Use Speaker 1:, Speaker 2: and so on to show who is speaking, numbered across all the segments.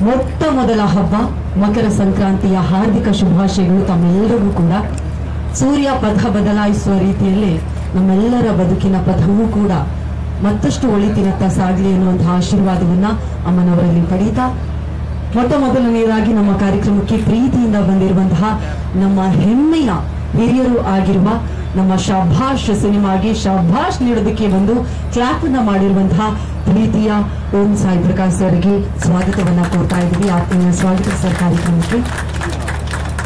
Speaker 1: ಮೊಟ್ಟ ಮೊದಲ ಹಬ್ಬ ಮಕರ ಸಂಕ್ರಾಂತಿಯ ಹಾರ್ದಿಕ ಶುಭಾಶಯಗಳು ತಮ್ಮೆಲ್ಲರಿಗೂ ಕೂಡ. ಸೂರ್ಯ ಪಥ ಬದಲಾಯಿಸುವ ರೀತಿಯಲ್ಲಿ ನಮ್ಮೆಲ್ಲರ ಬದುಕಿನ ಪಥವೂ ಕೂಡ ಮತ್ತಷ್ಟು ಒಳಿತಿನತ್ತ ಸಾಗಲಿ ಎನ್ನುವಂತಹ ಆಶೀರ್ವಾದವನ್ನ ಅಮ್ಮನವರಲ್ಲಿ ಪಡೀತಾ, ಮೊಟ್ಟ ಮೊದಲನೆಯದಾಗಿ ನಮ್ಮ ಕಾರ್ಯಕ್ರಮಕ್ಕೆ ಪ್ರೀತಿಯಿಂದ ಬಂದಿರುವಂತಹ ನಮ್ಮ ಹೆಮ್ಮೆಯ ಹಿರಿಯರು ಆಗಿರುವ ನಮ್ಮ ಶಭಾಷ್ ಸಿನಿಮಾಗೆ ಶಭಾಷ್ ನೀಡೋದಕ್ಕೆ ಒಂದು ಕ್ಲಾಪ್ ಅನ್ನ ಮಾಡಿರುವಂತಹ ಪ್ರೀತಿಯ ಓಂ ಸಾಯಿ ಪ್ರಕಾಶ್ ಸರ್ಗೆ ಸ್ವಾಗತವನ್ನ ಕೋರ್ತಾ ಇದ್ದೀವಿ. ಆತ್ಮೀಯ ಸ್ವಾಗತ ಸರ್ ಕಾರ್ಯಕ್ರಮಕ್ಕೆ.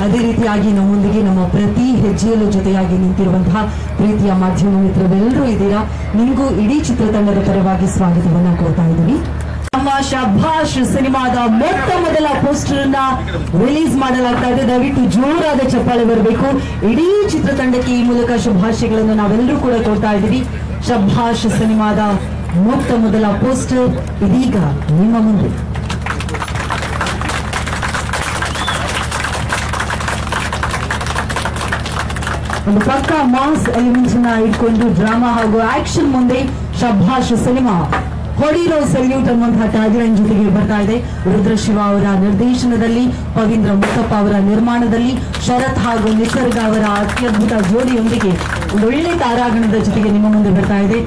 Speaker 1: ಅದೇ ರೀತಿಯಾಗಿ ನಮ್ಮೊಂದಿಗೆ ನಮ್ಮ ಪ್ರತಿ ಹೆಜ್ಜೆಯಲ್ಲೂ ಜೊತೆಯಾಗಿ ನಿಂತಿರುವಂತಹ ಪ್ರೀತಿಯ ಮಾಧ್ಯಮ ಮಿತ್ರರೆಲ್ಲರೂ ಇದ್ದೀರಾ. ನಿಮಗೂ ಇಡೀ ಚಿತ್ರತಂಡದ ಪರವಾಗಿ ಸ್ವಾಗತವನ್ನ ಕೋರ್ತಾ ಇದ್ದೀವಿ. ನಮ್ಮ ಶಭಾಷ್ ಸಿನಿಮಾದ ಮೊಟ್ಟ ಮೊದಲ ಪೋಸ್ಟರ್ ಅನ್ನ ರಿಲೀಸ್ ಮಾಡಲಾಗ್ತಾ ಇದೆ. ದಯವಿಟ್ಟು ಜೋರಾದ ಚಪ್ಪಾಳೆ ಬರಬೇಕು. ಇಡೀ ಚಿತ್ರತಂಡಕ್ಕೆ ಈ ಮೂಲಕ ಶುಭಾಶಯಗಳನ್ನು ನಾವೆಲ್ಲರೂ ಕೂಡ ಕೊಡ್ತಾ ಇದ್ದೀವಿ. ಶಭಾಷ್ ಸಿನಿಮಾದ ಮೊಟ್ಟ ಮೊದಲ ಪೋಸ್ಟರ್ ಇದೀಗ ನಿಮ್ಮ ಮುಂದೆ. ಒಂದು ಪಕ್ಕ ಮಾಸ್ ಎಲಿಮೆಂಟ್ಸ್ ಅನ್ನ ಇಟ್ಕೊಂಡು ಡ್ರಾಮಾ ಹಾಗೂ ಆಕ್ಷನ್ ಮುಂದೆ ಶಭಾಷ್ ಸಿನಿಮಾ ಹೊಡಿರೋ ಸಲ್ಯೂಟ್ ಅನ್ನುವಂತಹ ಟ್ಯಾಗ್ಲೈನ್ ಜೊತೆಗೆ ಬರ್ತಾ ಇದೆ. ರುದ್ರಶಿವ ಅವರ ನಿರ್ದೇಶನದಲ್ಲಿ, ಪವೀಂದ್ರ ಮುತ್ತಪ್ಪ ಅವರ ನಿರ್ಮಾಣದಲ್ಲಿ, ಶರತ್ ಹಾಗೂ ನಿಸರ್ಗ ಅವರ ಅತ್ಯದ್ಭುತ ಜೋಡಿಯೊಂದಿಗೆ ಒಳ್ಳೆ ತಾರಾಗಣದ ಜೊತೆಗೆ ನಿಮ್ಮ ಮುಂದೆ ಬರ್ತಾ ಇದೆ.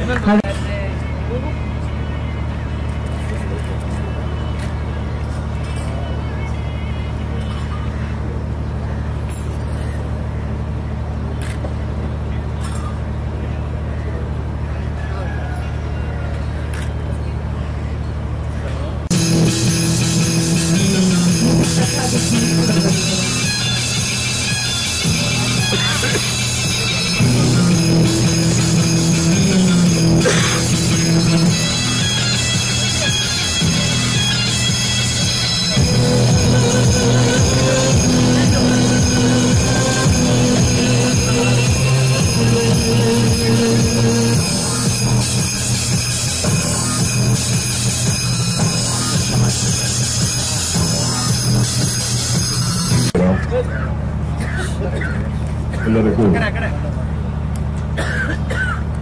Speaker 2: ಎಲ್ಲರಿಗೂ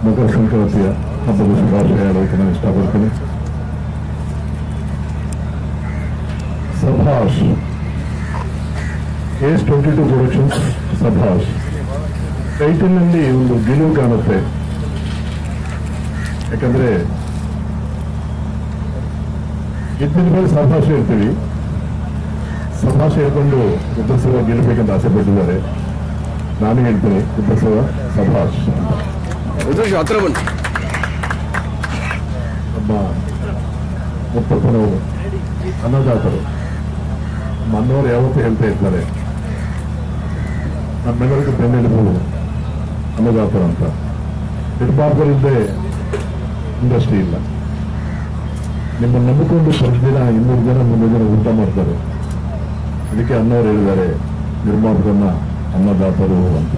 Speaker 2: ಮಕರ ಸಂಕ್ರಾಂತಿಯ ಹಬ್ಬದ ಶುಭಾಶಯ ಹೇಳೋದಕ್ಕೆ ನಾನು ಇಷ್ಟಪಡ್ತೀನಿ. ಶಭಾಷ್ AS22 ಪ್ರೊಡಕ್ಷನ್ಸ್ ಶಭಾಷ್ ಟೈಟಲ್ ನಲ್ಲಿ ಒಂದು ಗೆಲುವು ಕಾಣುತ್ತೆ. ಯಾಕಂದ್ರೆ ಇದ್ದಿನ ಮೇಲೆ ಶಭಾಷ್ ಹೇಳ್ತೀವಿ. ಶಭಾಷ್ ಹೇಳ್ಕೊಂಡು ರುದ್ರಸವ ಗೆಲ್ಲಬೇಕಂತ ಆಸೆ ಪಟ್ಟಿದ್ದಾರೆ. ನಾನು ಹೇಳ್ತೀನಿ ರುದ್ರಸವ ಶಭಾಷ್. ನಮ್ಮ ಮುತ್ತಪ್ಪನವರು ಅನ್ನದಾತರು, ನಮ್ಮನ್ನವರು ಯಾವತ್ತೂ ಹೇಳ್ತಾ ಇರ್ತಾರೆ ನಮ್ಮೆಲ್ಲರಿಗೂ ಬೆನ್ನೆಲುಬು ಅನ್ನದಾತರು ಅಂತ. ನಿರ್ಮಾಪಕರಿಲ್ಲದೆ ಇಂಡಸ್ಟ್ರಿ ಇಲ್ಲ. ನಿಮ್ಮನ್ನು ನಂಬಿಕೊಂಡು ಪ್ರತಿದಿನ 200 ಜನ 300 ಜನ ಊಟ ಮಾಡ್ತಾರೆ. ಅದಕ್ಕೆ ಅನ್ನೋರು ಹೇಳಿದ್ದಾರೆ ನಿರ್ಮಾಪಕರನ್ನ ಅನ್ನದಾತರು ಅಂತ.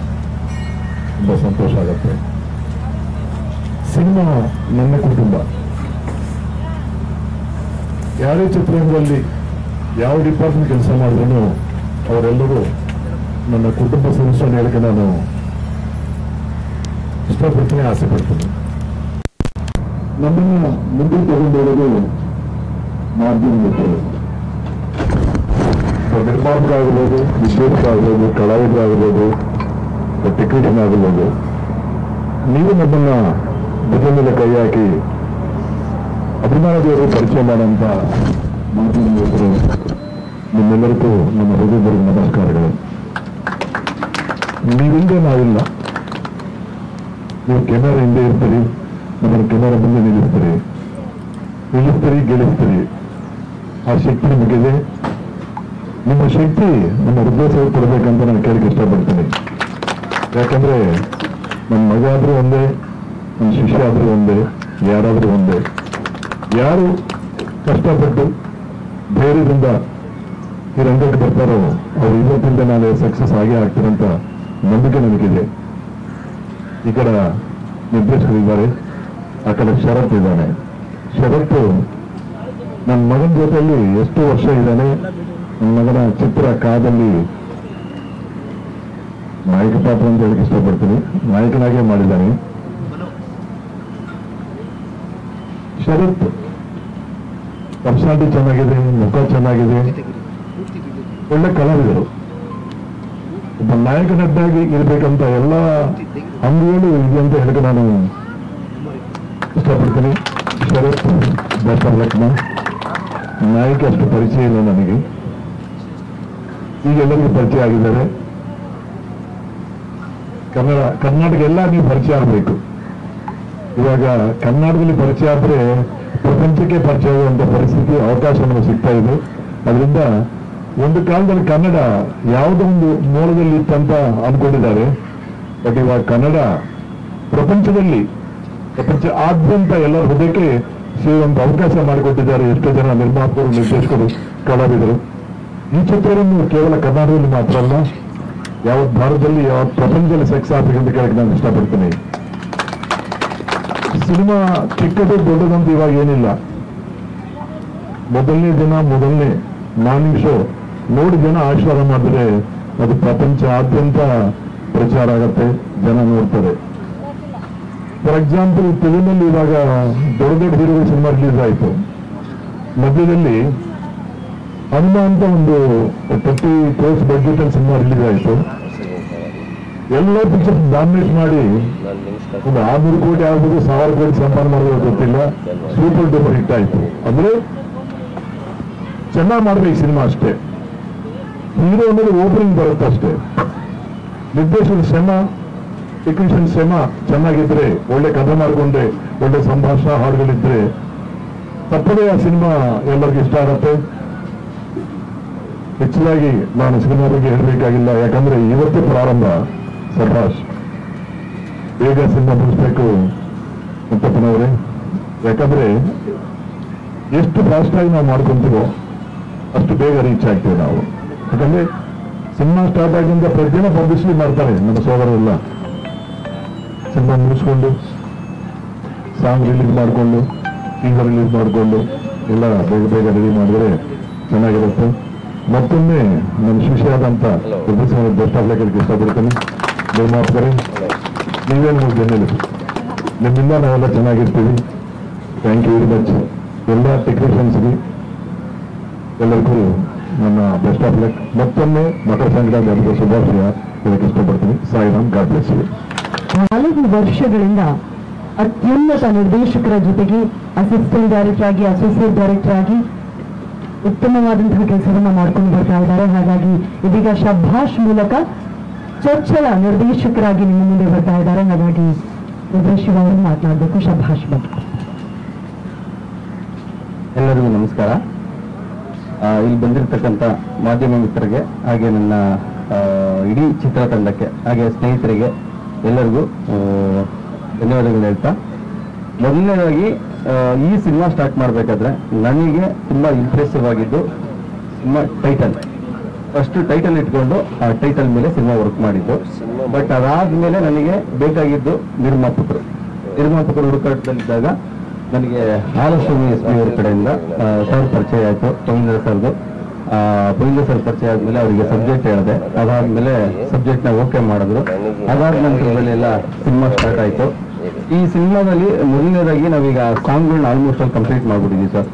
Speaker 2: ತುಂಬಾ ಸಂತೋಷ ಆಗತ್ತೆ. ಸಿನಿಮಾ ನನ್ನ ಕುಟುಂಬ. ಯಾರೇ ಚಿತ್ರರಂಗದಲ್ಲಿ ಯಾವ ಡಿಪಾರ್ಟ್ಮೆಂಟ್ ಕೆಲಸ ಮಾಡಿದ್ರು ಅವರೆಲ್ಲರೂ ನನ್ನ ಕುಟುಂಬ ಸದಸ್ಯ ಹೇಳಕ್ಕೆ ನಾನು ಇಷ್ಟಪಡ್ತೀನಿ, ಆಸೆ ಪಡ್ತೀನಿ. ನಮ್ಮನ್ನ ಮುಂದೆ ತಗೊಂಡೋಗೋದು ಮಾಧ್ಯಮ ಮಿತ್ರರು. ನಿರ್ಮಾಪಕರಾಗಿರ್ಬೋದು, ನಿರ್ದೇಶಕರಾಗಿರ್ಬೋದು, ಕಲಾವಿದರಾಗಿರ್ಬೋದು, ಟೆಕ್ನಿಷಿಯನ್ ಆಗಿರ್ಬೋದು, ನೀವು ನಮ್ಮನ್ನ ಭುಜ ಮೇಲೆ ಕೈ ಹಾಕಿ ಅಭಿಮಾನದವರು ಪರಿಚಯ ಮಾಡುವಂತ ಮಾಧ್ಯಮ ಮಿತ್ರರು, ನಿಮ್ಮೆಲ್ಲರಿಗೂ ನಮ್ಮ ಹೃದಯದ ನಮಸ್ಕಾರಗಳು. ನೀವಿಂದೆ ನಾವಿಲ್ಲ. ನೀವು ಕೆಮೆರಾ ಹಿಂದೆ ಇರ್ತೀರಿ, ನಮ್ಮನ್ನು ಕೆಮೆರಾ ಮುಂದೆ ನಿಲ್ಲಿಸ್ತೀರಿ, ಗೆಲ್ಲಿಸ್ತೀರಿ. ಆ ಶಕ್ತಿ ನಿಮಗಿದೆ. ನಿಮ್ಮ ಶಕ್ತಿ ನಮ್ಮ ಹೃದಯ ಕೊಡಬೇಕಂತ ನಾನು ಕೇಳಕ್ಕೆ ಇಷ್ಟಪಡ್ತೀನಿ. ಯಾಕಂದ್ರೆ ನನ್ನ ಮಗ ಆದ್ರೂ ಒಂದೇ, ನನ್ನ ಶಿಷ್ಯ ಆದ್ರೂ ಒಂದೇ, ಯಾರಾದ್ರೂ ಒಂದೇ. ಯಾರು ಕಷ್ಟಪಟ್ಟು ಧೈರ್ಯದಿಂದ ಈ ರಂಗಕ್ಕೆ ಬರ್ತಾರೋ ಅವ್ರು ಇವತ್ತಿಂದ ನಾಳೆ ಸಕ್ಸಸ್ ಆಗೇ ಆಗ್ತಾರಂತ ನಂಬಿಕೆ ನನಗಿದೆ. ಈ ಕಡೆ ನಿರ್ದೇಶಕರಿದ್ದಾರೆ, ಆ ಕಡೆ ಶರತ್ ಇದ್ದಾನೆ. ಶರತ್ ನನ್ನ ಮಗನ ಜೊತೆಯಲ್ಲಿ ಎಷ್ಟು ವರ್ಷ ಇದ್ದಾನೆ. ನನ್ನ ಮಗನ ಚಿತ್ರ ಕಾದಲ್ಲಿ ನಾಯಕ ಪಾತ್ರ ಅಂತ ಹೇಳಕ್ಕೆ ಇಷ್ಟಪಡ್ತೀನಿ. ನಾಯಕನಾಗೇ ಮಾಡಿದ್ದಾನೆ. ಶರತ್ ಪರ್ಸನಾಲಿಟಿ ಚೆನ್ನಾಗಿದೆ, ಮುಖ ಚೆನ್ನಾಗಿದೆ, ಒಳ್ಳೆ ಕಲಾವಿದರು. ಒಬ್ಬ ನಾಯಕ ನಟನಾಗಿ ಇರಬೇಕಂತ ಎಲ್ಲ ಅಂಗಗಳು ಇದೆ ಅಂತ ಹೇಳಕ್ಕೆ ನಾನು ಇಷ್ಟಪಡ್ತೀನಿ. ಶರತ್ ಡಾಕ್ಟರ್ ಲಕ್ಷ್ಮ ನಾಯಕ ಅಷ್ಟು ಪರಿಚಯ ಇಲ್ಲ ನನಗೆ, ಈಗ ಎಲ್ಲರಿಗೂ ಪರಿಚಯ ಆಗಿದ್ದಾರೆ. ಕರ್ನಾಟಕ ಎಲ್ಲ ನೀವು ಪರಿಚಯ ಆಗಬೇಕು. ಇವಾಗ ಕರ್ನಾಟಕದಲ್ಲಿ ಪರಿಚಯ ಆದರೆ ಪ್ರಪಂಚಕ್ಕೆ ಪರಿಚಯ ಆಗುವಂಥ ಪರಿಸ್ಥಿತಿ ಅವಕಾಶ ನಮಗೆ ಸಿಗ್ತಾ ಇದೆ. ಅದರಿಂದ ಒಂದು ಕಾಲದಲ್ಲಿ ಕನ್ನಡ ಯಾವುದೋ ಒಂದು ಮೂಲದಲ್ಲಿ ಇತ್ತಂತ ಅಂದ್ಕೊಂಡಿದ್ದಾರೆ. ಬಟ್ ಇವಾಗ ಕನ್ನಡ ಪ್ರಪಂಚದಲ್ಲಿ ಆದ್ಯಂತ ಎಲ್ಲರ ಹೃದಯಕ್ಕೆ ಸೇರುವಂತ ಅವಕಾಶ ಮಾಡಿಕೊಟ್ಟಿದ್ದಾರೆ. ಎಷ್ಟೋ ಜನ ನಿರ್ಮಾಪಕರು, ನಿರ್ದೇಶಕರು, ಕಲಾವಿದರು. ಈ ಚಿತ್ರವನ್ನು ಕೇವಲ ಕರ್ನಾಟಕದಲ್ಲಿ ಮಾತ್ರ ಅಲ್ಲ, ಯಾವತ್ತು ಭಾರತದಲ್ಲಿ ಯಾವತ್ತು ಪ್ರಪಂಚದಲ್ಲಿ ಸಕ್ಸಸ್ ಆಗಬೇಕಂತ ಕೇಳಕ್ಕೆ ನಾನು ಇಷ್ಟಪಡ್ತೀನಿ. ಸಿನಿಮಾ ಚಿಕ್ಕದು ದೊಡ್ಡದಂತ ಇವಾಗ ಏನಿಲ್ಲ. ಮೊದಲನೇ ದಿನ ಮೊದಲನೇ ಮಾರ್ನಿಂಗ್ ಶೋ ನೋಡಿ ಜನ ಆಶೀರ್ವಾದ ಮಾಡಿದ್ರೆ ಅದು ಪ್ರಪಂಚಾದ್ಯಂತ ಪ್ರಚಾರ ಆಗತ್ತೆ, ಜನ ನೋಡ್ತಾರೆ. ಫಾರ್ ಎಕ್ಸಾಂಪಲ್ ತೆಲುಗಿನಲ್ಲಿ ಇವಾಗ ದೊಡ್ಡ ದೊಡ್ಡ ಹೀರೋಗಳ ಸಿನಿಮಾ ರಿಲೀಸ್ ಆಯಿತು. ಮಧ್ಯದಲ್ಲಿ ಹನುಮ ಅಂತ ಒಂದು 30 crores ಬಡ್ಜೆಟ್ ಅಲ್ಲಿ ಸಿನಿಮಾ ರಿಲೀಸ್ ಆಯಿತು. ಎಲ್ಲ ಪಿಕ್ಚರ್ಸ್ ಡಾಮಿನೇಟ್ ಮಾಡಿ ಒಂದು 600 ಕೋಟಿ ಆಗ್ಬೋದು, 1000 ಕೋಟಿ ಸಂಪಾದನೆ ಮಾಡೋದು ಗೊತ್ತಿಲ್ಲ, ಸೂಪರ್ ಡೂಪರ್ ಹಿಟ್ ಆಯಿತು. ಅಂದ್ರೆ ಚೆನ್ನಾಗಿ ಮಾಡ್ಬೇಕು ಸಿನಿಮಾ ಅಷ್ಟೇ. ಹೀರೋ ಅನ್ನೋದು ಓಪನಿಂಗ್ ಬರುತ್ತೆ ಅಷ್ಟೇ. ನಿರ್ದೇಶಕರ ಶ್ರಮ, ಟೆಕ್ನಿಷಿಯನ್ ಶ್ರಮ ಚೆನ್ನಾಗಿದ್ರೆ, ಒಳ್ಳೆ ಕಥೆ ಮಾಡಿಕೊಂಡ್ರೆ, ಒಳ್ಳೆ ಸಂಭಾಷಣಾ ಹಾಡುಗಳಿದ್ರೆ ತಪ್ಪದೇ ಆ ಸಿನಿಮಾ ಎಲ್ಲರಿಗೂ ಇಷ್ಟ ಆಗುತ್ತೆ. ಹೆಚ್ಚಿನಾಗಿ ನಾನು ಸಿನಿಮಾ ಬಗ್ಗೆ ಹೇಳಬೇಕಾಗಿಲ್ಲ, ಯಾಕಂದ್ರೆ ಇವತ್ತೇ ಪ್ರಾರಂಭ. ಸಭಾಷ್, ಬೇಗ ಸಿನಿಮಾ ಮುಗಿಸ್ಬೇಕು ಮುತ್ತಪ್ಪನವರೇ. ಯಾಕಂದ್ರೆ ಎಷ್ಟು ಫಾಸ್ಟ್ ಆಗಿ ನಾವು ಮಾಡ್ಕೊಂತೀವೋ ಅಷ್ಟು ಬೇಗ ರೀಚ್ ಆಗ್ತೀವಿ ನಾವು. ಯಾಕಂದ್ರೆ ಸಿನಿಮಾ ಸ್ಟಾರ್ಟ್ ಆಗಿಂದ ಪ್ರತಿದಿನ ಪಬ್ಲಿಸಿಟಿ ಮಾಡ್ತಾರೆ ನಮ್ಮ ಸೋದರರೆಲ್ಲ. ಸಿನಿಮಾ ಮುಗಿಸ್ಕೊಂಡು ಸಾಂಗ್ ರಿಲೀಸ್ ಮಾಡಿಕೊಂಡು, ಟೀಸರ್ ರಿಲೀಸ್ ಮಾಡಿಕೊಂಡು ಎಲ್ಲ ಬೇಗ ಬೇಗ ರೆಡಿ ಮಾಡಿದ್ರೆ ಚೆನ್ನಾಗಿರುತ್ತೆ. ಮತ್ತೊಮ್ಮೆ ನನ್ನ ಶಿಷ್ಯಾದಂತ ಬೆಸ್ಟ್ ಆಫ್ ಲಕ್ ಇಷ್ಟಪಡ್ತೀನಿ. ನಿರ್ಮಾಪಕರೇ, ನೀವೇ ನಮಗೆ ಬೆನ್ನೆಲುಬು. ನಿಮ್ಮಿಂದ ನಾವೆಲ್ಲ ಚೆನ್ನಾಗಿರ್ತೀವಿ. Thank you very much. ಎಲ್ಲ ಟೆಕ್ನಿಷಿಯನ್ಸ್ಗೆ ಎಲ್ಲರಿಗೂ ನನ್ನ ಬೆಸ್ಟ್ ಆಫ್ ಲಕ್. ಮತ್ತೊಮ್ಮೆ ಮಕರ ಸಂಕ್ರಾಂತಿ ಶುಭಾಶಯ ಹೇಳಕ್ಕೆ ಇಷ್ಟಪಡ್ತೀನಿ. Sairam, god bless you.
Speaker 1: 4 ವರ್ಷಗಳಿಂದ ಅತ್ಯುನ್ನತ ನಿರ್ದೇಶಕರ ಜೊತೆಗೆ ಅಸಿಸ್ಟೆಂಟ್ ಡೈರೆಕ್ಟರ್ ಆಗಿ, ಅಸೋಸಿಯೇಟ್ ಡೈರೆಕ್ಟರ್ ಆಗಿ ಉತ್ತಮವಾದಂತಹ ಕೆಲಸವನ್ನ ಮಾಡ್ಕೊಂಡು ಬರ್ತಾ ಇದ್ದಾರೆ. ಹಾಗಾಗಿ ಇದೀಗ ಶಭಾಷ್ ಮೂಲಕ ಚೊಚ್ಚಲ ನಿರ್ದೇಶಕರಾಗಿ ನಿಮ್ಮ ಮುಂದೆ ಬರ್ತಾ ಇದ್ದಾರೆ. ಹಾಗಾಗಿ ಶಿವ ಅವರು ಮಾತನಾಡಬೇಕು. ಶಭಾಷ್ ಬಗ್ಗೆ.
Speaker 3: ಎಲ್ಲರಿಗೂ ನಮಸ್ಕಾರ. ಇಲ್ಲಿ ಬಂದಿರತಕ್ಕಂಥ ಮಾಧ್ಯಮ ಮಿತ್ರರಿಗೆ, ಹಾಗೆ ನನ್ನ ಇಡೀ ಚಿತ್ರತಂಡಕ್ಕೆ, ಹಾಗೆ ಸ್ನೇಹಿತರಿಗೆ ಎಲ್ಲರಿಗೂ ಧನ್ಯವಾದಗಳು ಹೇಳ್ತಾ, ಮೊದಲನೇದಾಗಿ ಈ ಸಿನಿಮಾ ಸ್ಟಾರ್ಟ್ ಮಾಡಬೇಕಾದ್ರೆ ನನಗೆ ತುಂಬ ಇಂಪ್ರೆಸಿವ್ ಆಗಿದ್ದು ಸಿನಿಮಾ ಟೈಟಲ್. ಫಸ್ಟ್ ಟೈಟಲ್ ಇಟ್ಕೊಂಡು ಆ ಟೈಟಲ್ ಮೇಲೆ ಸಿನಿಮಾ ವರ್ಕ್ ಮಾಡಿದ್ದು. ಬಟ್ ಅದಾದ್ಮೇಲೆ ನನಗೆ ಬೇಕಾಗಿದ್ದು ನಿರ್ಮಾಪಕರು ಹುಡುಕಾಟದಲ್ಲಿದ್ದಾಗ ನನಗೆ ಆಲಸ್ವಾಮಿ ಎಸ್ ಪಿ ಅವ್ರ ಕಡೆಯಿಂದ ಸರ್ ಪರಿಚಯ ಆಯಿತು. ಪವೀಂದ್ರ ಸರ್ ಪರಿಚಯ ಆದ್ಮೇಲೆ ಅವರಿಗೆ ಸಬ್ಜೆಕ್ಟ್ ಹೇಳಿದೆ. ಅದಾದ್ಮೇಲೆ ಸಬ್ಜೆಕ್ಟ್ನ ಓಕೆ ಮಾಡಿದ್ರು. ಅದಾದ ನಂತರದಲ್ಲಿ ಎಲ್ಲ ಸಿನಿಮಾ ಸ್ಟಾರ್ಟ್ ಆಯಿತು. ಈ ಸಿನಿಮಾದಲ್ಲಿ ಮೊದಲನೇದಾಗಿ ನಾವೀಗ ಸಾಂಗ್ಗಳನ್ನ ಆಲ್ಮೋಸ್ಟ್ ಅಲ್ಲಿ ಕಂಪ್ಲೀಟ್ ಮಾಡ್ಬಿಟ್ಟಿದ್ದೀವಿ ಸರ್.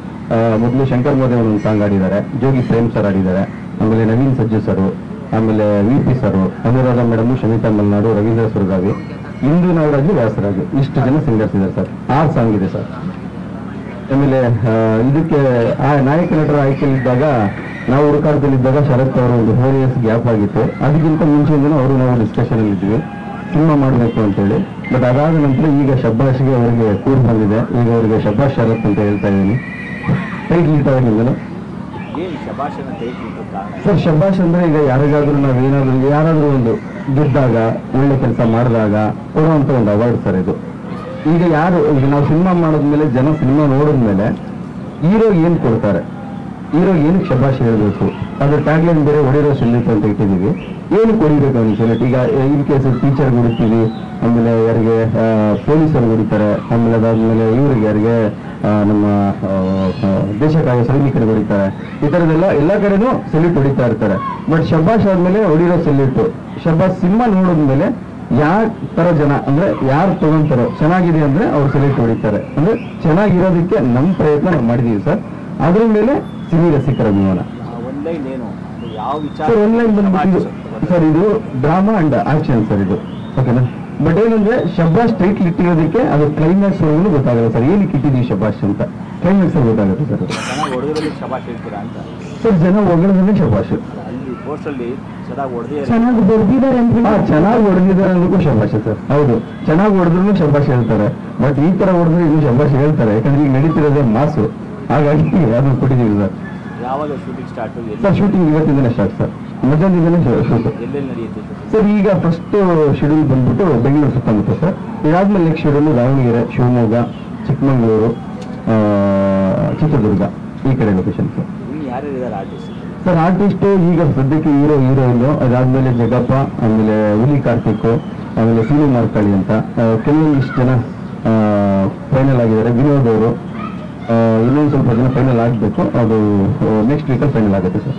Speaker 3: ಮೊದಲು ಶಂಕರ್ ಮೋದಿ ಒಂದು ಸಾಂಗ್ ಆಡಿದ್ದಾರೆ, ಜೋಗಿ ಪ್ರೇಮ್ ಸರ್ ಆಡಿದ್ದಾರೆ, ಆಮೇಲೆ ನವೀನ್ ಸಜ್ಜು ಸರು, ಆಮೇಲೆ VP ಸರು, ಅನುರಾಧ ಮೇಡಮ್, ಶಮಿತಾ ಮಲ್ನಾಡು, ರವೀಂದ್ರ ಸುರಗಾವಿ, ಇಂದು ನಾಗರಾಜು, ವ್ಯಾಸರಾಜು, ಇಷ್ಟು ಜನ ಸಿಂಗರ್ಸ್ ಇದ್ದಾರೆ ಸರ್. 6 ಸಾಂಗ್ ಇದೆ ಸರ್. ಆಮೇಲೆ ಇದಕ್ಕೆ ನಾಯಕ ನಟರ ಆಯ್ಕೆಯಲ್ಲಿದ್ದಾಗ, ನಾವು ಹುಡುಕಾಟದಲ್ಲಿದ್ದಾಗ ಶರತ್ ಅವರು ಒಂದು 4 years ಗ್ಯಾಪ್ ಆಗಿತ್ತು. ಅದಕ್ಕಿಂತ ಮುಂಚೆಯಿಂದ ನಾವು ಡಿಸ್ಕಷನ್ ಅಲ್ಲಿ ಇದ್ವಿ ಸಿನಿಮಾ ಮಾಡಬೇಕು ಅಂತೇಳಿ. ಬಟ್ ಅದಾದ ನಂತರ ಈಗ ಶಬ್ಬಾಷ್ಗೆ ಅವರಿಗೆ ಕೂರ್ ಬಂದಿದೆ. ಈಗ ಅವರಿಗೆ ಶಬ್ಬಾಷ್ ಶರತ್ ಅಂತ ಹೇಳ್ತಾ ಇದ್ದೀನಿ. Title ಇಟ್ಟಾಗಿಂದನು sir. ಶಬ್ಬಾಷ್ ಅಂದ್ರೆ ಈಗ ಯಾರಿಗಾದ್ರೂ ಯಾರಾದ್ರೂ ಒಂದು ಗೆದ್ದಾಗ, ಒಳ್ಳೆ ಕೆಲಸ ಮಾಡಿದಾಗ ಕೊಡುವಂತ ಒಂದು ಅವಾರ್ಡ್ ಸರ್ ಇದು. ಈಗ ನಾವು ಸಿನಿಮಾ ಮಾಡಿದ್ಮೇಲೆ, ಜನ ಸಿನಿಮಾ ನೋಡಿದ್ಮೇಲೆ ಹೀರೋ ಏನ್ ಕೊಡ್ತಾರೆ, ಹೀರೋ ಏನಕ್ಕೆ ಶಬ್ಬಾಷ್ ಹೇಳ್ಬೇಕು, ಅದ್ರ ಟ್ಯಾಗ್ಲೈನ್ ಬೇರೆ ಹೊಡಿರೋ ಸೆಲ್ಯೂಟ್ ಅಂತ ಇಟ್ಟಿದ್ದೀವಿ. ಏನಕ್ಕೆ ಹೊಡಿಬೇಕು ಅವ್ನು ಸೆಲ್ಯೂಟ್? ಈಗ ಇನ್ ಕೇಸ್ ಟೀಚರ್ ಹೊಡಿತೀವಿ, ಆಮೇಲೆ ಯಾರಿಗೆ ಪೊಲೀಸರು ಹೊಡಿತಾರೆ, ಆಮೇಲೆ ಅದಾದ್ಮೇಲೆ ಇವರಿಗೆ ಯಾರಿಗೆ ನಮ್ಮ ದೇಶಕ್ಕಾಗಿ ಸೈನಿಕರಿಗೆ ಹೊಡಿತಾರೆ. ಈ ಥರದ್ದೆಲ್ಲ ಎಲ್ಲ ಕಡೆನೂ ಸೆಲ್ಯೂಟ್ ಹೊಡಿತಾ ಇರ್ತಾರೆ. ಬಟ್ ಶಬ್ಬಾಷ್ ಆದ್ಮೇಲೆ ಹೊಡಿರೋ ಸೆಲ್ಯೂಟ್. ಶಬ್ಬಾಷ್ ಸಿನಿಮಾ ನೋಡಿದ್ಮೇಲೆ ಯಾವ ತರ ಜನ ಅಂದ್ರೆ ಯಾರು ತಗೊಂತಾರೋ, ಚೆನ್ನಾಗಿದೆ ಅಂದ್ರೆ ಅವ್ರು ಸೆಲೆಕ್ಟ್ ಹೊಡಿತಾರೆ. ಅಂದ್ರೆ ಚೆನ್ನಾಗಿರೋದಕ್ಕೆ ನಮ್ಮ ಪ್ರಯತ್ನ ನಾವು ಮಾಡಿದೀವಿ ಸರ್. ಅದ್ರ ಮೇಲೆ ಸಿನಿ ರಸಿಕರ ಅಭಿಮಾನ. ಸರ್ ಆನ್ಲೈನ್ ಬಂದ್ಬಿಟ್ಟು ಸರ್ ಇದು ಡ್ರಾಮಾ ಅಂಡ್ ಆಕ್ಷನ್ ಸರ್ ಇದು, ಓಕೆನಾ. ಬಟ್ ಏನಂದ್ರೆ ಶಬ್ಬಾಷ್ ಟೈಟ್ಲ್ ಇಟ್ಟಿರೋದಕ್ಕೆ ಅದು ಕ್ಲೈಮ್ಯಾಕ್ಸ್ ಒಳಗೂ ಗೊತ್ತಾಗಲ್ಲ ಸರ್, ಏನಕ್ಕೆ ಇಟ್ಟಿದ್ದೀವಿ ಶಬ್ಬಾಷ್ ಅಂತ ಕ್ಲೈಮ್ಯಾಕ್ಸ್ ಅಲ್ಲಿ ಗೊತ್ತಾಗುತ್ತೆ ಸರ್. ಸರ್ ಜನ ಹೊಗಳದ್ರೆ ಶಬ್ಬಾಷ್, ಚೆನ್ನಾಗಿ ಹೊಡೆದಿದ್ದಾರೆ ಅನ್ನೋದಕ್ಕೂ ಶಬ್ಬಾಷ್ ಸರ್. ಹೌದು, ಚೆನ್ನಾಗಿ ಹೊಡೆದ್ರು ಶಬ್ಬಾಷ್ ಹೇಳ್ತಾರೆ, ಬಟ್ ಈ ತರ ಹೊಡೆದ್ರೆ ಇನ್ನು ಶಬ್ಬಾಷ್ ಹೇಳ್ತಾರೆ, ಯಾಕಂದ್ರೆ ಈಗ ನಡೀತಿರೋದೇ ಮಾಸು, ಹಾಗಾಗಿ ಅದನ್ನ ಕೊಟ್ಟಿದ್ದೀವಿ ಸರ್.
Speaker 4: ಯಾವಾಗ ಶೂಟಿಂಗ್ ಸ್ಟಾರ್ಟ್?
Speaker 3: ಸರ್ ಶೂಟಿಂಗ್ ಇವತ್ತಿಂದನೇ ಸ್ಟಾರ್ಟ್ ಸರ್, ಮಧ್ಯಾಹ್ನದಿಂದನೇ ಶೂಟ್.
Speaker 4: ಎಲ್ಲೆಲ್ಲಿ ನಡೆಯುತ್ತೆ
Speaker 3: ಸರ್? ಈಗ ಫಸ್ಟ್ ಶೆಡ್ಯೂಲ್ ಬಂದ್ಬಿಟ್ಟು ಬೆಂಗಳೂರು ಸುತ್ತಮುತ್ತ ಸರ್. ಇದಾದ್ಮೇಲೆ ನೆಕ್ಸ್ಟ್ ಶೆಡ್ಯೂಲ್ ದಾವಣಗೆರೆ, ಶಿವಮೊಗ್ಗ, ಚಿಕ್ಕಮಗಳೂರು, ಚಿತ್ರದುರ್ಗ ಈ ಕಡೆ ಲೊಕೇಶನ್ ಸರ್.
Speaker 4: ಯಾರ್ಯಾರಿದ್ದಾರೆ ಆರ್ಟಿಸ್ಟ್?
Speaker 3: ಸರ್ ಆರ್ಟಿಸ್ಟು ಈಗ ಸದ್ಯಕ್ಕೆ ಹೀರೋಯಿನ್, ಅದಾದ್ಮೇಲೆ ಜಗಪ್ಪ, ಆಮೇಲೆ ಹುಲಿ ಕಾರ್ತಿಕ್, ಆಮೇಲೆ ಸೀನು ಮಾರ್ಕಾಳಿ ಅಂತ ಕೆಲವೊಂದಿಷ್ಟು ಜನ ಫೈನಲ್ ಆಗಿದ್ದಾರೆ. ವಿನೋದ್ ಅವರು ಇನ್ನೊಂದು ಸ್ವಲ್ಪ ಜನ ಫೈನಲ್ ಆಗಬೇಕು, ಅದು ನೆಕ್ಸ್ಟ್ ವೀಕಲ್ಲಿ ಫೈನಲ್ ಆಗುತ್ತೆ ಸರ್.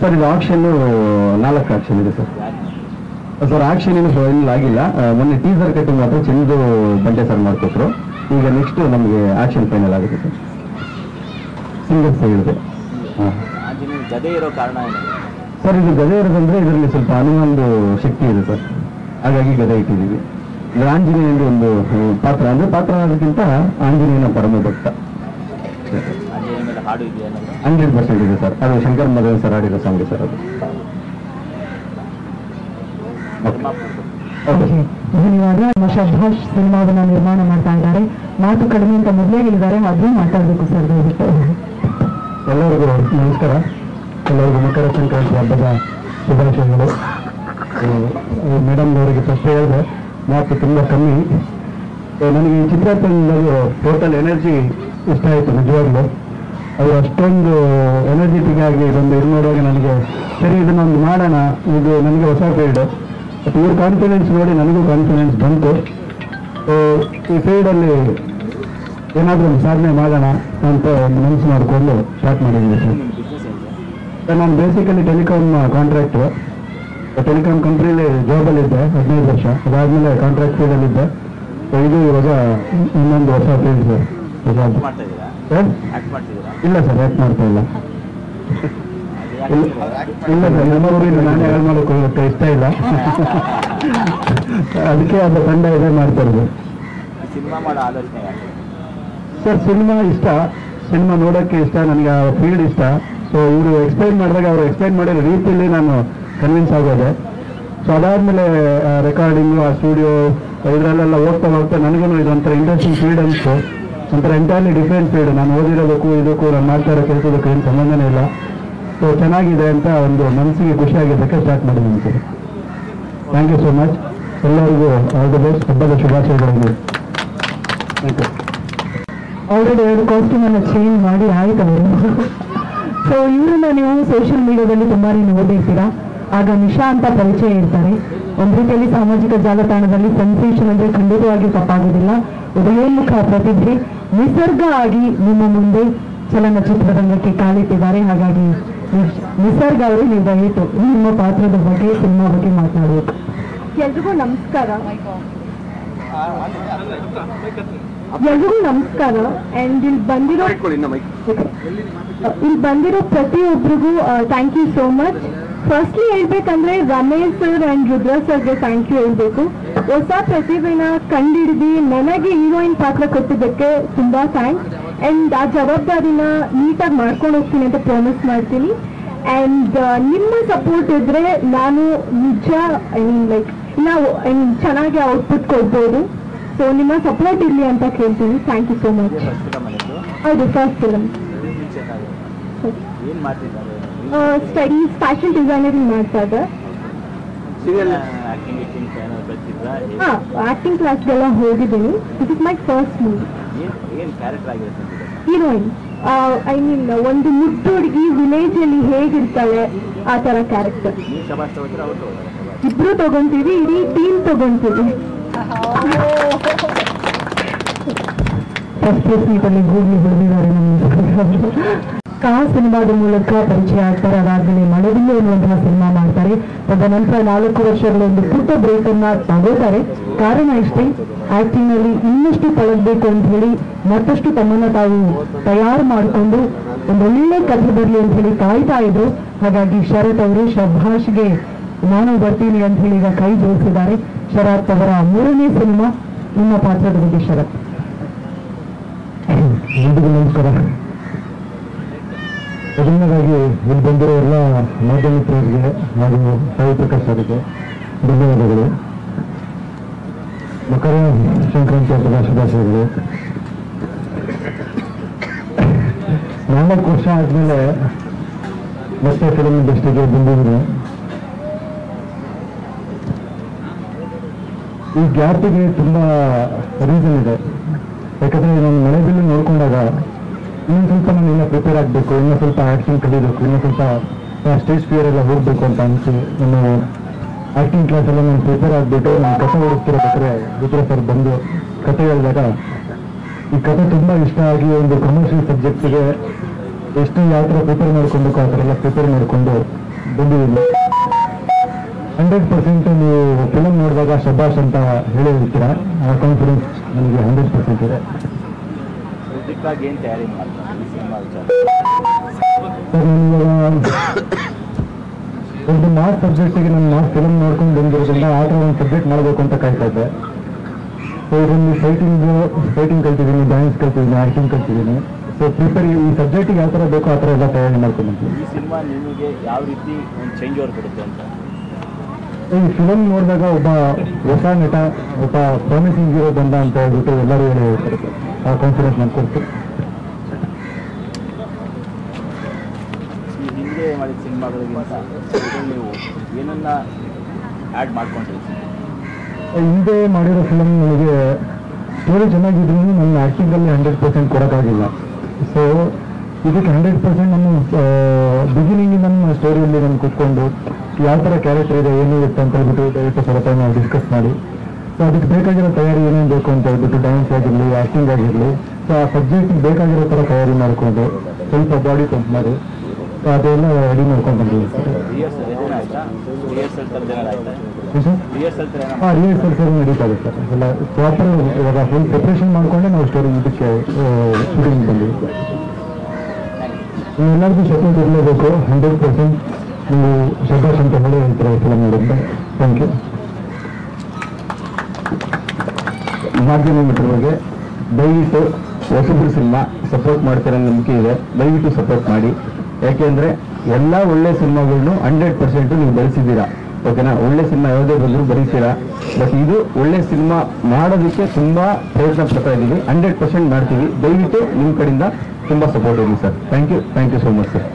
Speaker 3: ಸರ್ ಇದು ಆಕ್ಷನ್ 4 ಆಕ್ಷನ್ ಇದೆ ಸರ್. ಸರ್ ಆಕ್ಷನ್ ಏನು ಫೈನಲ್ ಆಗಿಲ್ಲ, ಮೊನ್ನೆ ಟೀಸರ್ ಕಟ್ಟಿಂಗ್ ಮಾತ್ರ ಚಂದು ಬಂಡೆ ಸರ್ ಮಾಡ್ಕೊಟ್ರು. ಈಗ ನೆಕ್ಸ್ಟ್ ನಮಗೆ ಆಕ್ಷನ್ ಫೈನಲ್ ಆಗುತ್ತೆ ಸರ್. ಸಿಂಗರ್ಸ್ ಹೇಳಿದೆ.
Speaker 4: ಗದೆ ಇರೋ ಕಾರಣ
Speaker 3: ಸರ್ ಇದು ಗದೆ ಇರೋದಂದ್ರೆ ಇದರಲ್ಲಿ ಸ್ವಲ್ಪ ಹನುಮಾನ್ದು ಶಕ್ತಿ ಇದೆ ಸರ್, ಹಾಗಾಗಿ ಗದೆ ಇಟ್ಟಿದ್ದೀವಿ. ಆಂಜನೇಯಂದು ಒಂದು ಪಾತ್ರ, ಅಂದ್ರೆ ಪಾತ್ರ ಅನ್ನೋದಕ್ಕಿಂತ ಆಂಜನೇಯನ ಪರಮ ಭಕ್ತ. 100% ಇದೆ ಸರ್, ಅದು ಶಂಕರ್ ಮದನ್ ಸರ್ ಆಡಿರೋ ಸಾಂಗ್ ಸರ್ ಅದು.
Speaker 1: ಇವಾಗ ಶಬ್ಬಾಷ್ ಸಿನಿಮಾವನ್ನ ನಿರ್ಮಾಣ ಮಾಡ್ತಾ ಇದ್ದಾರೆ. ಮಾತು ಕಡಿಮೆ ಅಂತ ಮೊದಲೇ ಹೇಳಿದ್ದಾರೆ, ಅದನ್ನು ಮಾತಾಡಬೇಕು ಸರ್.
Speaker 3: ಎಲ್ಲರಿಗೂ ನಮಸ್ಕಾರ. ಎಲ್ಲರಿಗೂ ಮಕರ ಸಂಕ್ರಾಂತಿ ಹಬ್ಬದ ಶುಭಾಶಯಗಳು. ಮೇಡಮ್ ಅವರಿಗೆ ಫಸ್ಟ್ ಹೇಳಿದೆ, ಮಾತು ತುಂಬ ಕಮ್ಮಿ. ನನಗೆ ಈ ಚಿತ್ರತಂಡದ ಟೋಟಲ್ ಎನರ್ಜಿ ಇಷ್ಟ ಆಯಿತು ನಿಜವಾಗ್ಲೂ. ಅದು ಅಷ್ಟೊಂದು ಎನರ್ಜೆಟಿಕ್ ಆಗಿ ಇದೊಂದು ಇದು ನೋಡುವಾಗ ನನಗೆ ಸರಿ ಇದನ್ನೊಂದು ಮಾಡೋಣ, ಇದು ನನಗೆ ಹೊಸ ಫೀಲ್ಡ್. ಬಟ್ ಇವ್ರ ಕಾನ್ಫಿಡೆನ್ಸ್ ನೋಡಿ ನನಗೂ ಕಾನ್ಫಿಡೆನ್ಸ್ ಬಂತು. ಈ ಫೀಲ್ಡಲ್ಲಿ ಏನಾದರೂ ಒಂದು ಸಾಧನೆ ಮಾಡೋಣ ಅಂತ ಒಂದು ಮನಸ್ಸು ಮಾಡಿಕೊಂಡು ಸ್ಟಾರ್ಟ್ ಮಾಡಿದ್ದೀನಿ ಸರ್. ನಾನು ಬೇಸಿಕಲಿ ಟೆಲಿಕಾಮ್ ಕಾಂಟ್ರಾಕ್ಟರ್, ಟೆಲಿಕಾಂ ಕಂಪ್ನಿಲಿ ಜಾಬಲ್ಲಿದ್ದೆ 15 ವರ್ಷ. ಅದಾದಮೇಲೆ ಕಾಂಟ್ರಾಕ್ಟ್ ಫೀಲ್ಡಲ್ಲಿದ್ದೆ. ಇದು ಇವಾಗ ಇನ್ನೊಂದು ಹೊಸ ಫೀಲ್ಡ್ ಸರ್. ಜಾಬ್ ಇಲ್ಲ ಸರ್, ಯಾಕೆ ಮಾಡ್ತಾ ಇಲ್ಲ. ಇಲ್ಲ ಸರ್, ನಮ್ಮ ಊರಿಗೆ ನಾನೇ ಯಾರು ಮಾಡೋಕ್ಕೆ ಇಷ್ಟ ಇಲ್ಲ, ಅದಕ್ಕೆ ಅದು ತಂಡ ಇದೆ ಮಾಡ್ತಾ ಇರೋದು ಸರ್. ಸಿನಿಮಾ ಇಷ್ಟ, ಸಿನಿಮಾ ನೋಡೋಕ್ಕೆ ಇಷ್ಟ, ನನಗೆ ಆ ಫೀಲ್ಡ್ ಇಷ್ಟ. ಸೊ ಇವರು ಎಕ್ಸ್ಪ್ಲೈನ್ ಮಾಡಿದಾಗ ಅವರು ಎಕ್ಸ್ಪ್ಲೈನ್ ಮಾಡಿರೋ ರೀತಿಯಲ್ಲಿ ನಾನು ಕನ್ವಿನ್ಸ್ ಆಗೋದೆ. ಸೊ ಅದಾದಮೇಲೆ ರೆಕಾರ್ಡಿಂಗು, ಆ ಸ್ಟುಡಿಯೋ ಇದರಲ್ಲೆಲ್ಲ ಹೋಗ್ತಾ ನನಗೂ ಇದೊಂಥರ ಇಂಟ್ರೆಸ್ಟಿಂಗ್ ಫೀಲ್ಡ್ ಅನಿಸ್ತು. ಒಂಥರ ಎಂಟೈರ್ಲಿ ಡಿಫ್ರೆಂಟ್ ಫೀಲ್ಡ್. ನಾನು ಓದಿರೋದಕ್ಕೂ ಇದಕ್ಕೂ ನಾನು ಮಾಡ್ತಾ ಇರೋ ಕೆಲಸದಕ್ಕೂ ಏನು ಸಂಬಂಧನೇ ಇಲ್ಲ. ಸೊ ಚೆನ್ನಾಗಿದೆ ಅಂತ ಒಂದು ಮನಸ್ಸಿಗೆ ಖುಷಿಯಾಗಿದ್ದಕ್ಕೆ ಸ್ಟಾರ್ಟ್ ಮಾಡಿದ್ದೀನಿ sir. Thank you so much. ಎಲ್ಲರಿಗೂ ಆಲ್ ದಿ ಬೆಸ್ಟ್, ಹಬ್ಬದ ಶುಭಾಶಯಗಳಿಗೆ. Thank you.
Speaker 1: ಆಲ್ರೆಡಿ 2 ಕಾಸ್ಟ್ಯೂಮನ್ನು ಚೇಂಜ್ ಮಾಡಿ ಆಯ್ತು ಅವರು. ಸೊ ಇವರನ್ನ ನೀವು ಸೋಷಿಯಲ್ ಮೀಡಿಯಾದಲ್ಲಿ ತುಂಬಾ ನೋಡಿರ್ತೀರಾ. ಆಗ ನಿಶಾ ಅಂತ ಪರಿಚಯ ಇರ್ತಾರೆ. ಒಂದು ರೀತಿಯಲ್ಲಿ ಸಾಮಾಜಿಕ ಜಾಲತಾಣದಲ್ಲಿ ಸೆನ್ಸೇಷನ್ ಅಂದ್ರೆ ಖಂಡಿತವಾಗಿ ತಪ್ಪಾಗೋದಿಲ್ಲ. ಉದಯೋನ್ಮುಖ ಪ್ರತಿಭೆ ನಿಸರ್ಗ ಆಗಿ ನಿಮ್ಮ ಮುಂದೆ ಚಲನಚಿತ್ರರಂಗಕ್ಕೆ ಕಾಲಿಟ್ಟಿದ್ದಾರೆ. ಹಾಗಾಗಿ ನಿಸರ್ಗ ಅವರು ನೀವು ದಯವಿಟ್ಟು ನಿಮ್ಮ ಪಾತ್ರದ ಬಗ್ಗೆ, ಸಿನಿಮಾ ಬಗ್ಗೆ ಮಾತನಾಡಬೇಕು.
Speaker 5: ಎಲ್ರಿಗೂ ನಮಸ್ಕಾರ. ಅಂಡ್ ಇಲ್ಲಿ ಬಂದಿರೋ ಪ್ರತಿಯೊಬ್ಬರಿಗೂ thank you so much. Firstly ಹೇಳ್ಬೇಕಂದ್ರೆ ರಮೇಶ್ ಸರ್ ಅಂಡ್ ರುದ್ರ ಸರ್ಗೆ ಥ್ಯಾಂಕ್ ಯು ಹೇಳ್ಬೇಕು. ಹೊಸ ಪ್ರತಿಭೆನ ಕಂಡಿಡಿದು ನನಗೆ ಹೀರೋಯಿನ್ ಪಾತ್ರ ಕೊಟ್ಟಿದ್ದಕ್ಕೆ ತುಂಬಾ ಥ್ಯಾಂಕ್ಸ್. ಅಂಡ್ ಆ ಜವಾಬ್ದಾರಿನ ನೀಟಾಗಿ ಮಾಡ್ಕೊಂಡು ಹೋಗ್ತೀನಿ ಅಂತ ಪ್ರಾಮಿಸ್ ಮಾಡ್ತೀನಿ. ಅಂಡ್ ನಿಮ್ಮ ಸಪೋರ್ಟ್ ಇದ್ರೆ ನಾನು ನಿಜ ನಾವು ಚೆನ್ನಾಗಿ ಔಟ್ಪುಟ್ ಕೊಡ್ಬೋದು. ಸೊ ನಿಮ್ಮ ಸಪೋರ್ಟ್ ಇರಲಿ ಅಂತ ಕೇಳ್ತೀನಿ. Thank you so much. ಹೌದು, first film. Studies fashion designering ಮಾಡ್ತಾ ಇದ್ದೆ. ಆಕ್ಟಿಂಗ್ ಕ್ಲಾಸ್ಗೆಲ್ಲ ಹೋಗಿದ್ದೀನಿ. This is my first movie. Heroine I mean ಒಂದು ಮುದ್ದು ಹುಡುಗಿ ವಿಲೇಜ್ ಅಲ್ಲಿ ಹೇಗಿರ್ತಾಳೆ ಆ ತರ ಕ್ಯಾರೆಕ್ಟರ್. ಇಬ್ರು ತಗೊಂತೀವಿ, ಇಡೀ ಟೀಮ್ ತಗೊಂತೀವಿ.
Speaker 1: ಫಸ್ಟ್ ಮೀಟಲ್ಲಿ ಹೋಗಿ ಹೊಡೆದಿದ್ದಾರೆ ನಮ್ಗೆ.
Speaker 5: ಕಾ ಸಿನಿಮಾದ ಮೂಲಕ ಪರಿಚಯ ಆಗ್ತಾರೆ. ಅದಾದ್ಮೇಲೆ ಮಳೆಬಿಲ್ಲು ಎನ್ನುವಂತಹ ಸಿನಿಮಾ ಮಾಡ್ತಾರೆ. ತದನಂತರ 4 ವರ್ಷಗಳ ಒಂದು ಪುಟ್ಟ ಬ್ರೇಕ್ ಅನ್ನ ತಗೋತಾರೆ. ಕಾರಣ ಇಷ್ಟೇ, ಆಕ್ಟಿಂಗ್ ನಲ್ಲಿ ಇನ್ನಷ್ಟು ಪಳಗಬೇಕು ಅಂತ ಹೇಳಿ ಮತ್ತಷ್ಟು ತಮ್ಮನ್ನ ತಾವು ತಯಾರು ಮಾಡಿಕೊಂಡು ಒಂದೊಳ್ಳೆ ಕಥೆ ಬರಲಿ ಅಂತ ಹೇಳಿ ಕಾಯ್ತಾ ಇದ್ರು. ಹಾಗಾಗಿ ಶರತ್ ಅವರು ಶಭಾಷ್ಗೆ ನಾನು ಬರ್ತೀನಿ ಅಂತ ಹೇಳಿ ಈಗ ಕೈ ಜೋಡಿಸಿದ್ದಾರೆ. ಶರತ್ ಅವರ 3ನೇ ಸಿನಿಮಾ, ನಿಮ್ಮ ಪಾತ್ರದ ಬಗ್ಗೆ ಶರತ್.
Speaker 2: ಎಲ್ರಿಗೂ ನಮಸ್ಕಾರ. ಮೊದಲನೇದಾಗಿ ಇಲ್ಲಿ ಬಂದಿರೋ ಎಲ್ಲ ಮಾಧ್ಯಮ ಮಿತ್ರರಿಗೆ ಹಾಗೂ ಸಾಯಿ ಪ್ರಕಾಶ್ ಅವರಿಗೆ ಧನ್ಯವಾದಗಳು. ಮಕರ ಸಂಕ್ರಾಂತಿ ಹಬ್ಬದ ಶುಭಾಶಯಗಳು. 4 ವರ್ಷ ಆದ್ಮೇಲೆ ಮತ್ತೆ ಫಿಲ್ಮ್ ಇಂಡಸ್ಟ್ರಿಗೆ ಬಂದಿದ್ದೀನಿ. ಈ ಗ್ಯಾಪಿಗೆ ತುಂಬಾ ರೀಸನ್ ಇದೆ. ಯಾಕಂದ್ರೆ ನಾನು ಮಳೆಬಿಲ್ಲು ನೋಡ್ಕೊಂಡಾಗ ಇನ್ನೊಂದು ಸ್ವಲ್ಪ ನಾನು ಇನ್ನೂ ಪ್ರಿಪೇರ್ ಆಗಬೇಕು, ಇನ್ನೂ ಸ್ವಲ್ಪ ಆ್ಯಕ್ಟಿಂಗ್ ಕಲಿಬೇಕು, ಇನ್ನೂ ಸ್ವಲ್ಪ ಸ್ಟೇಜ್ ಫಿಯರ್ ಎಲ್ಲ ಹೋಗಬೇಕು ಅಂತ ಅನಿಸಿ ನಾನು ಆ್ಯಕ್ಟಿಂಗ್ ಕ್ಲಾಸೆಲ್ಲ ನಾನು ಪ್ರಿಪೇರ್ ಆಗಿಬಿಟ್ಟು ನಾನು ಕಥೆ ಓಡಿಸ್ತಿರ್ಬೇಕಾದ್ರೆ ರುದ್ರ ಸರ್ ಬಂದು ಕಥೆ ಹೇಳಿದಾಗ ಈ ಕಥೆ ತುಂಬ ಇಷ್ಟ ಆಗಿ ಒಂದು ಕಮರ್ಷಿಯಲ್ ಸಬ್ಜೆಕ್ಟಿಗೆ ಎಷ್ಟು ಯಾವ ಥರ ಪ್ರಿಪೇರ್ ಮಾಡ್ಕೊಬೇಕು ಆ ಥರ ಎಲ್ಲ ಪ್ರಿಪೇರ್ ಮಾಡಿಕೊಂಡು ಬಂದಿದ್ದೀನಿ. 100% ನೀವು ಫಿಲಮ್ ನೋಡಿದಾಗ ಶಬಾಷ್ ಅಂತ ಹೇಳಿರ್ತೀರ. ಆ ಕಾನ್ಫಿಡೆನ್ಸ್ ನನಗೆ 100% ಇದೆ.
Speaker 4: ಏನು ತಯಾರಿ ಮಾಡ್ತಾರೆ ಈ ಸಿನಿಮಾ ವಿಚಾರ?
Speaker 2: ಸರ್, ನಾನು ಒಂದು ಮಾಸ್ ಸಬ್ಜೆಕ್ಟಿಗೆ ನಾನು ಮಾಸ್ ಫಿಲಮ್ ನೋಡ್ಕೊಂಡು ಬಂದಿರೋದ್ರಿಂದ ಆ ಥರ ಒಂದು ಸಬ್ಜೆಕ್ಟ್ ಮಾಡಬೇಕು ಅಂತ ಕಾಯ್ತಾ ಇದ್ದೆ. ಸೊ ಇದರಲ್ಲಿ ಫೈಟಿಂಗ್ ಕಲ್ತಿದ್ದೀನಿ, ಡ್ಯಾನ್ಸ್ ಕಲ್ತಿದ್ದೀನಿ, ಆ್ಯಕ್ಟಿಂಗ್ ಕಲ್ತಿದ್ದೀನಿ. ಸೊ ಈ ಸಬ್ಜೆಕ್ಟಿಗೆ ಯಾವ ಥರ ಬೇಕೋ ಆ ಥರ ಎಲ್ಲ ತಯಾರಿ ಮಾಡ್ಕೊಂಡಿದ್ದೀನಿ.
Speaker 4: ಈ ಸಿನಿಮಾ ನಿಮಗೆ ಯಾವ ರೀತಿ ಒಂದು ಚೇಂಜ್ ಓವರ್ ಕೊಡುತ್ತೆ ಅಂತ?
Speaker 2: ಈ ಫಿಲಮ್ ನೋಡಿದಾಗ ಒಬ್ಬ ಹೊಸ ನಟ, ಒಬ್ಬ ಪ್ರಾಮಿಸಿಂಗ್ ಹೀರೋ ಬಂದ ಅಂತ ಹೇಳ್ಬಿಟ್ಟು ಎಲ್ಲರೂ ಹೇಳಿ ಹೇಳ್ತಾರೆ. ಆ ಕಾನ್ಫಿಡೆನ್ಸ್ ನಾನು ಕೊಡ್ತು.
Speaker 4: ಈ ಹಿಂದೆ ಮಾಡಿದ ಸಿನಿಮಾಗಳಿಗಿಂತ ನೀವು ಏನನ್ನ ಆ್ಯಡ್ ಮಾಡ್ಕೊಂಡಿರ್ತೀವಿ?
Speaker 2: ಹಿಂದೆ ಮಾಡಿರೋ ಫಿಲಮ್ ನನಗೆ ಸ್ಟೋರಿ ಚೆನ್ನಾಗಿದ್ರು ನನ್ನ ಆ್ಯಕ್ಟಿಂಗಲ್ಲಿ 100% ಕೊಡೋಕ್ಕಾಗಿಲ್ಲ. ಸೊ ಇದಕ್ಕೆ 100% ನಾನು ಬಿಗಿನಿಂಗಿಂದ ನನ್ನ ಸ್ಟೋರಿಯಲ್ಲಿ ನಾನು ಕೂತ್ಕೊಂಡು ಯಾವ ಥರ ಕ್ಯಾರೆಕ್ಟರ್ ಇದೆ, ಏನು ಇರುತ್ತೆ ಅಂತ ಹೇಳ್ಬಿಟ್ಟು ದಯವಿಟ್ಟು ಸ್ವಲ್ಪ ನಾವು ಡಿಸ್ಕಸ್ ಮಾಡಿ, ಸೊ ಅದಕ್ಕೆ ಬೇಕಾಗಿರೋ ತಯಾರಿ ಏನೇನು ಬೇಕು ಅಂತ ಹೇಳ್ಬಿಟ್ಟು ಡ್ಯಾನ್ಸ್ ಆಗಿರಲಿ, ಆ್ಯಕ್ಟಿಂಗ್ ಆಗಿರಲಿ, ಸೊ ಆ ಸಬ್ಜೆಕ್ಟಿಗೆ ಬೇಕಾಗಿರೋ ಥರ ತಯಾರಿ ಮಾಡಿಕೊಂಡು ಸ್ವಲ್ಪ ಬಾಡಿ ಪಂಪ್ ಮಾಡಿ ಸೊ ಅದೆಲ್ಲ ರೆಡಿ ಮಾಡ್ಕೊಂಡು ಬಂದಿದ್ದೀವಿ.
Speaker 4: ರಿಹರ್ಸಲ್ ಥರದ್ದು ಏನಾರು ಆಯ್ತಾ? ರಿಹರ್ಸಲ್ ಥರ
Speaker 2: ಹಾಂ, ರಿಹರ್ಸಲ್ ಸರ್ ನಡೀತಾ ಇದೆ ಸರ್. ಎಲ್ಲ ಪ್ರಾಪರ್ ಇವಾಗ ಫುಲ್ ಪ್ರಿಪ್ರೇಷನ್ ಮಾಡಿಕೊಂಡೆ ನಾವು ಸ್ಟೋರಿ ಇದಕ್ಕೆ ಶೂಟಿಂಗ್ ಬಂದಿದ್ದೀವಿ. ಎಲ್ಲರಿಗೂ ಸಪೋರ್ಟ್ ಇರಲೇಬೇಕು. 100% ನೀವು ಶಬಾಷ್ ಅಂತ ಹೇಳಿ ಹೇಳ್ತಾರೆ ಫಿಲಮ್ ನೋಡಿದ್ರೆ. Thank you.
Speaker 3: ಮಾಧ್ಯಮ ಮಿತ್ರರಿಗೆ ದಯವಿಟ್ಟು ಹೊಸಬ್ರು ಸಿನಿಮಾ ಸಪೋರ್ಟ್ ಮಾಡ್ತಾರೆ ನಂಬಿಕೆ ಇದೆ. ದಯವಿಟ್ಟು ಸಪೋರ್ಟ್ ಮಾಡಿ. ಯಾಕೆಂದರೆ ಎಲ್ಲ ಒಳ್ಳೆ ಸಿನಿಮಾಗಳನ್ನು 100% ನೀವು ಬೆಳೆಸಿದ್ದೀರಾ. ಓಕೆನಾ? ಒಳ್ಳೆ ಸಿನಿಮಾ ಯಾವುದೇ ಬಂದರೂ ಬರೀತೀರಾ. ಬಟ್ ಇದು ಒಳ್ಳೆ ಸಿನಿಮಾ ಮಾಡೋದಕ್ಕೆ ತುಂಬ ಪ್ರಯತ್ನ ಪಡ್ತಾ ಇದ್ದೀವಿ. 100% ಮಾಡ್ತೀವಿ. ದಯವಿಟ್ಟು ನಿಮ್ಮ ಕಡೆಯಿಂದ ತುಂಬ ಸಪೋರ್ಟ್ ಇರಲಿ sir. Thank you so much sir.